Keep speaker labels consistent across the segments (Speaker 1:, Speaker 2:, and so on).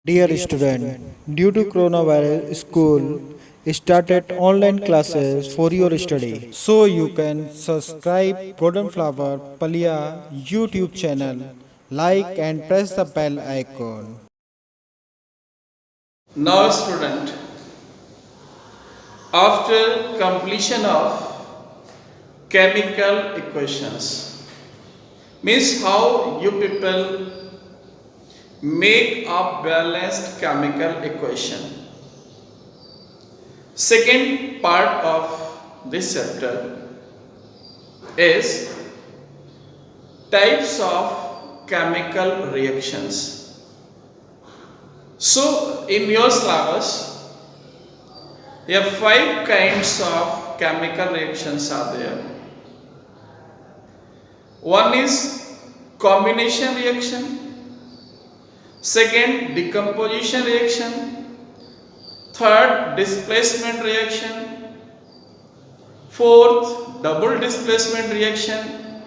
Speaker 1: Dear student, due to coronavirus, school started online classes for your study. So you can subscribe Golden Flower Palia YouTube channel, like and press the bell icon.
Speaker 2: Now, student, after completion of chemical equations, means how you people make a balanced chemical equation. Second part of this chapter is types of chemical reactions. So, in your syllabus, there are 5 kinds of chemical reactions are there. One is combination reaction, second decomposition reaction, third displacement reaction, fourth double displacement reaction,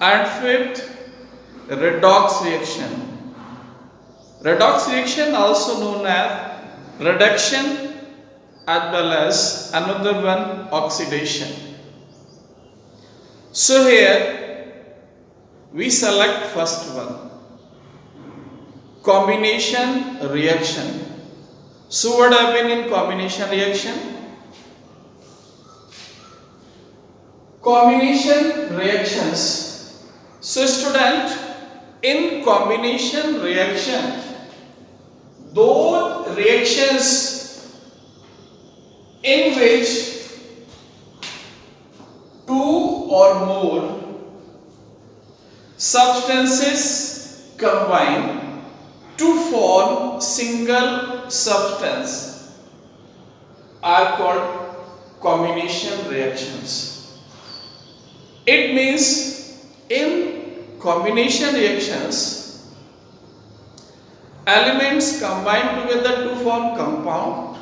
Speaker 2: and fifth redox reaction. Redox reaction also known as reduction as well as another one oxidation. So here we select first one, combination reaction. So what happen in combination reaction? Combination reactions. So student, in combination reaction, those reactions in which two or more substances combine to form single substance are called combination reactions. It means in combination reactions, elements combine together to form compound,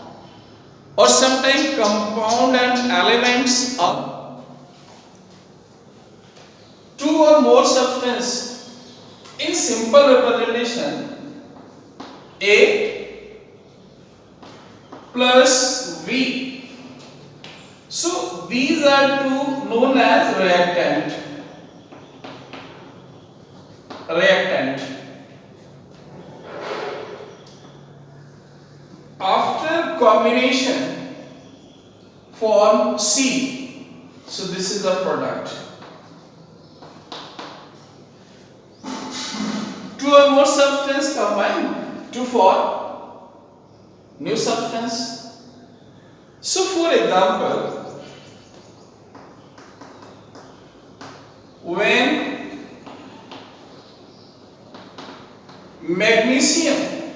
Speaker 2: or sometimes compound and elements are two or more substance. In simple representation, A plus V. So these are two known as reactant. After combination form C. So this is the product. Two or more substance combine to form new substance. So for example, when magnesium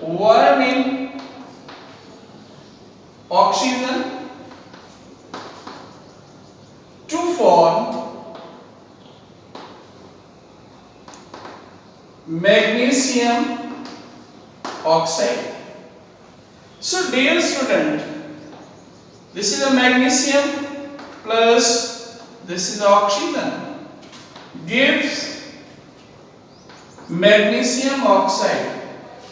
Speaker 2: warm in oxygen to form magnesium oxide. So dear student, this is a magnesium plus this is oxygen gives magnesium oxide.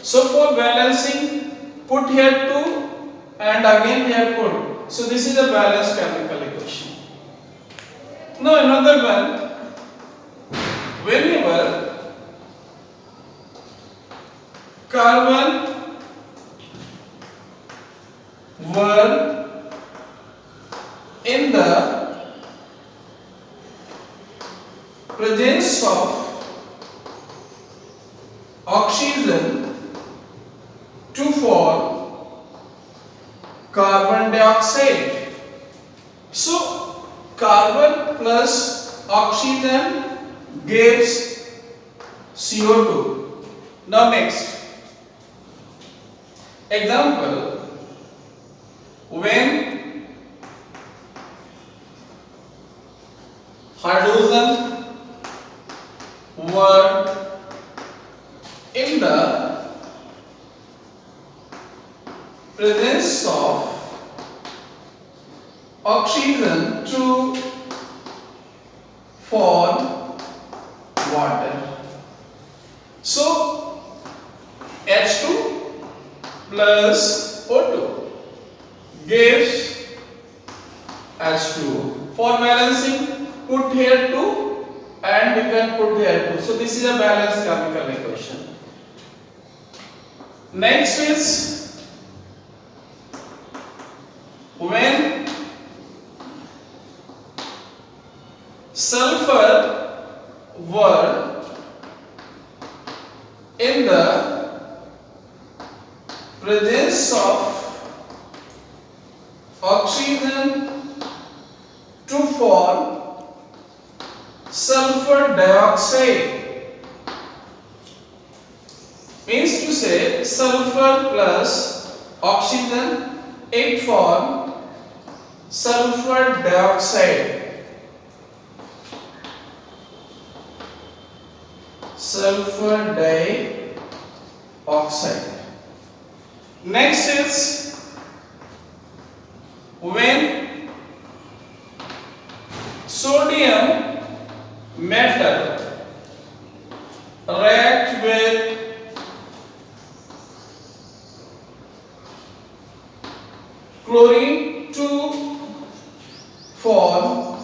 Speaker 2: So for balancing, put here 2 and again here put. So this is a balanced chemical equation. Now another one, whenever carbon were in the presence of oxygen to form carbon dioxide. So carbon plus oxygen gives CO2. Now next example, when hydrogen were in the presence of oxygen to form water. So plus O2 gives H2. For balancing, put here 2 and you can put here 2. So this is a balanced chemical equation. Next is when sulfur were in the presence of oxygen to form sulfur dioxide. Means to say sulfur plus oxygen, it form sulfur dioxide. Sulfur dioxide. Next is when sodium metal react with chlorine to form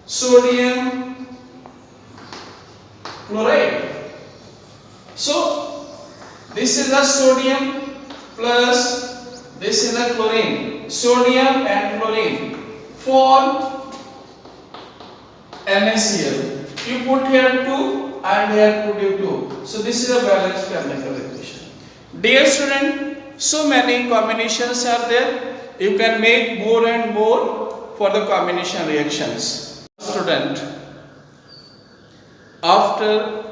Speaker 2: sodium chloride. So this is a sodium plus this is a chlorine. Sodium and chlorine form NaCl. You put here 2 and here put you 2. So this is a balanced chemical equation. Dear student, so many combinations are there. You can make more and more for the combination reactions. Student, after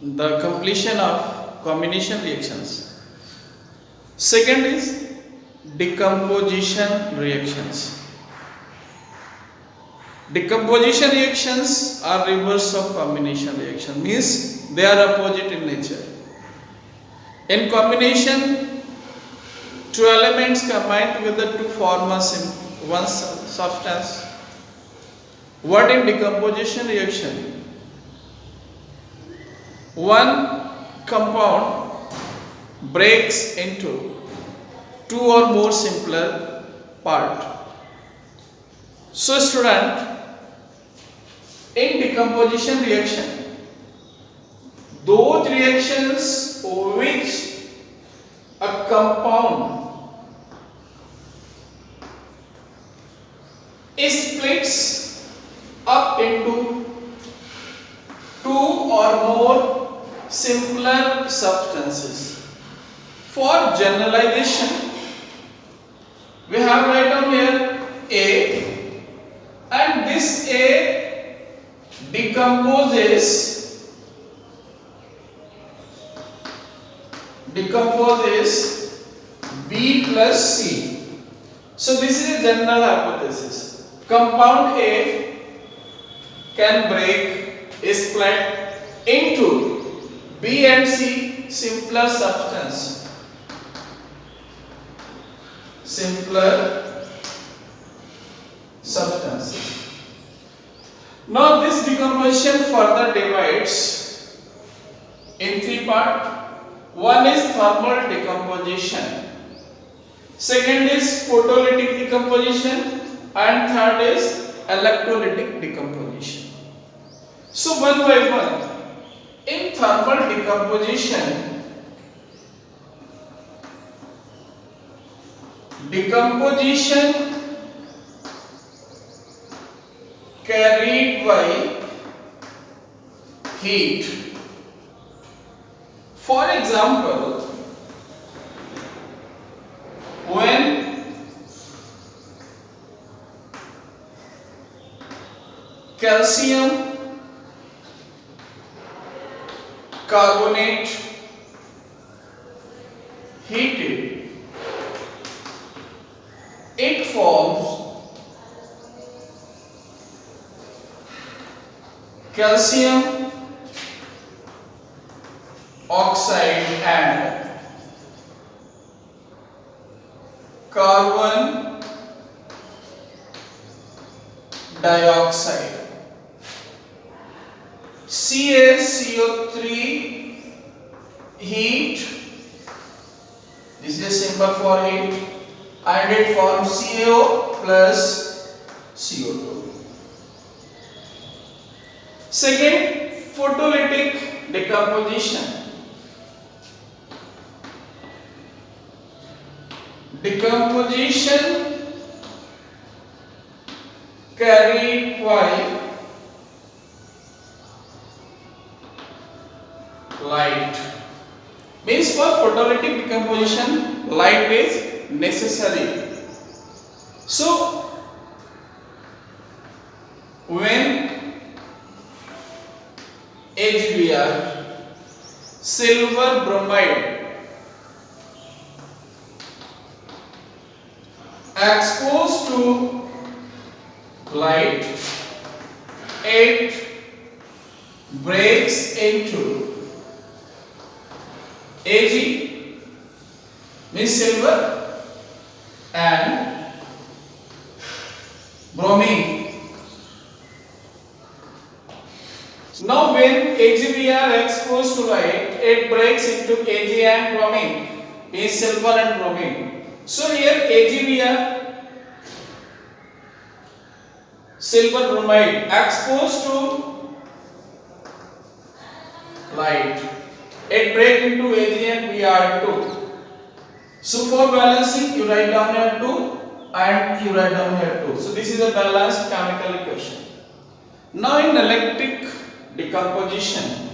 Speaker 2: the completion of combination reactions, second is decomposition reactions. Decomposition reactions are reverse of combination reaction, means they are opposite in nature. In combination, two elements combine together to form one substance. What in decomposition reaction? One compound breaks into two or more simpler parts. So student, in decomposition reaction, those reactions which a compound splits up into two or more simpler substances. For generalization, we have write down here A, and this A decomposes B plus C. So this is a general hypothesis. Compound A can break, split into B and C simpler substance. Now this decomposition further divides in three parts. One is thermal decomposition, second is photolytic decomposition, and third is electrolytic decomposition. So one by one, in thermal decomposition, carried by heat. For example, when calcium carbonate heated, it forms calcium oxide and carbon dioxide. CaCO3 heat, this is a symbol for heat, and it forms CaO plus CO2. Second, photolytic decomposition. Decomposition carried by light. Means for photolytic decomposition, light is necessary. So, when HBr, silver bromide, exposed to light, it breaks into Ag means silver and bromine. Now when AgBr exposed to light, it breaks into Ag and bromine means silver and bromine. So here AgBr, silver bromide exposed to light, it break into Ag and Br2. So for balancing, you write down here 2 and you write down here 2. So this is a balanced chemical equation. Now in electric decomposition,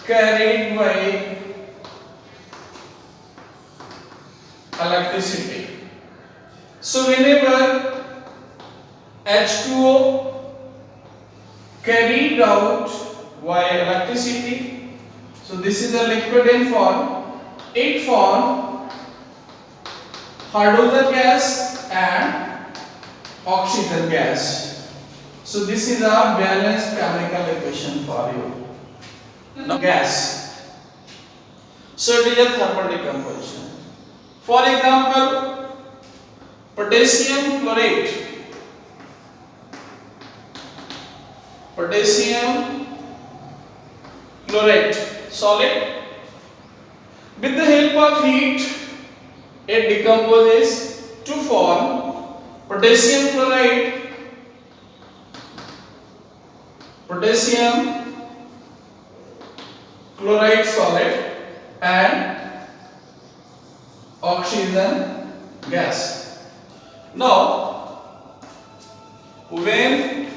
Speaker 2: carried by electricity. So whenever H2O carried out by electricity, so this is a liquid in form, it form hydrogen gas and oxygen gas. So this is a balanced chemical equation for you. Now gas. So it is a thermal decomposition. For example, potassium chlorate. Potassium chlorate solid. With the help of heat, it decomposes to form potassium chloride, potassium chloride solid and oxygen gas. Now, when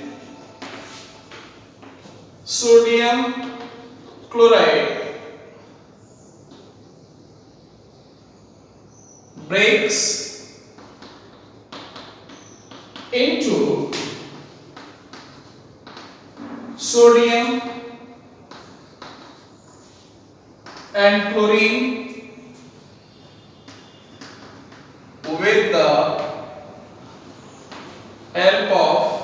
Speaker 2: sodium chloride breaks into sodium and chlorine with the help of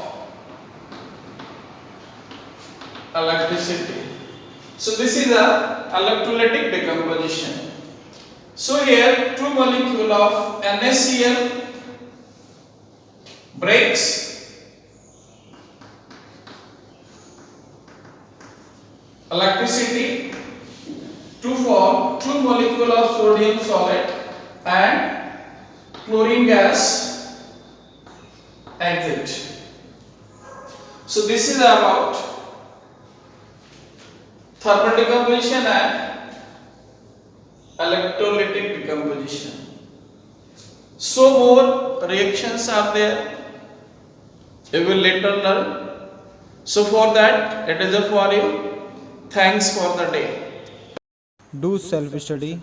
Speaker 2: electricity. So this is a electrolytic decomposition. So here 2 molecule of NaCl breaks electricity to form 2 molecule of sodium solid and chlorine gas exit. So this is about thermal decomposition and electrolytic decomposition. So more reactions are there, you will later learn. So for that, it is a for you. Thanks for the day.
Speaker 1: Do self study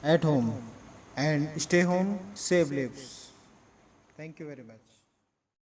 Speaker 1: at home and stay home, save lives. Thank you very much.